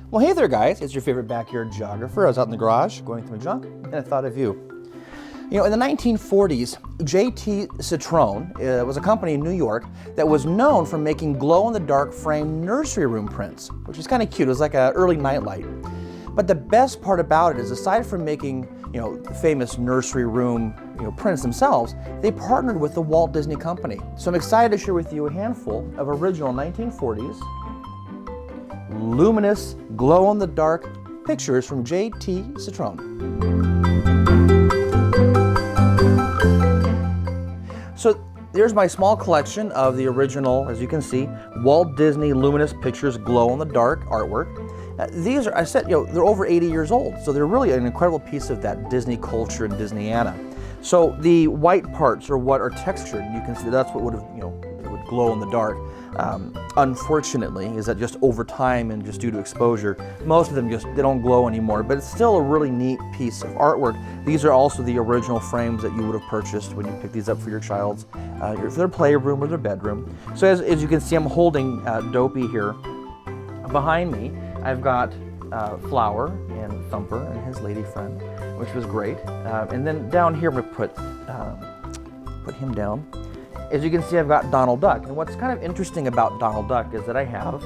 Well, hey there, guys. It's your favorite backyard geographer. I was out in the garage going through my junk, and I thought of you. You know, in the 1940s, J.T. Citroen was a company in New York that was known for making glow-in-the-dark frame nursery room prints, which is kind of cute. It was like an early nightlight. But the best part about it is, aside from making, famous nursery room, prints themselves, they partnered with the Walt Disney Company. So I'm excited to share with you a handful of original 1940s luminous, glow-in-the-dark pictures from J.T. Citroen. So there's my small collection of the original, as you can see, Walt Disney Luminous Pictures glow-in-the-dark artwork. These are, they're over 80 years old, so they're really an incredible piece of that Disney culture in Disneyana. So the white parts are what are textured. You can see that's what would have, it would glow in the dark. Unfortunately, is that just over time and just due to exposure, most of them they don't glow anymore, but it's still a really neat piece of artwork. These are also the original frames that you would have purchased when you picked these up for your child's, for their playroom or their bedroom. So as you can see, I'm holding Dopey here. Behind me, I've got Flower and Thumper and his lady friend, which was great. And then down here, I'm going to put him down. As you can see, I've got Donald Duck. And what's kind of interesting about Donald Duck is that I have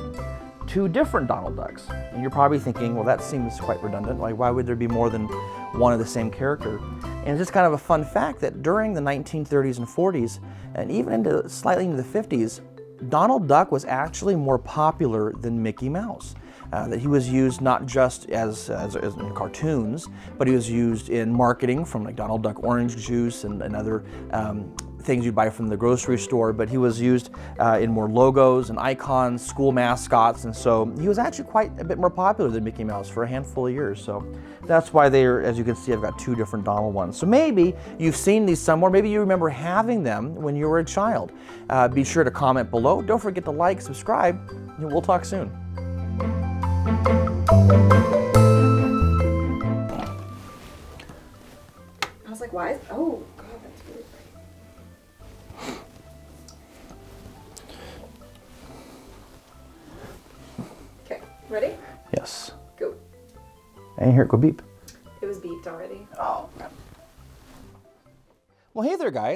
two different Donald Ducks. And you're probably thinking, well, that seems quite redundant. Like, why would there be more than one of the same character? And it's just kind of a fun fact that during the 1930s and 40s, and even slightly into the 50s, Donald Duck was actually more popular than Mickey Mouse. That he was used not just as in cartoons, but he was used in marketing from like Donald Duck orange juice and other things you'd buy from the grocery store, but he was used in more logos and icons, school mascots, and so he was actually quite a bit more popular than Mickey Mouse for a handful of years. So that's why they're, as you can see, I've got two different Donald ones. So maybe you've seen these somewhere, maybe you remember having them when you were a child. Be sure to comment below. Don't forget to like, subscribe, and we'll talk soon. I was like, why? Oh, God, that's really pretty. Okay, ready? Yes. Go. I didn't hear it go beep. It was beeped already. Oh. Well, hey there, guys.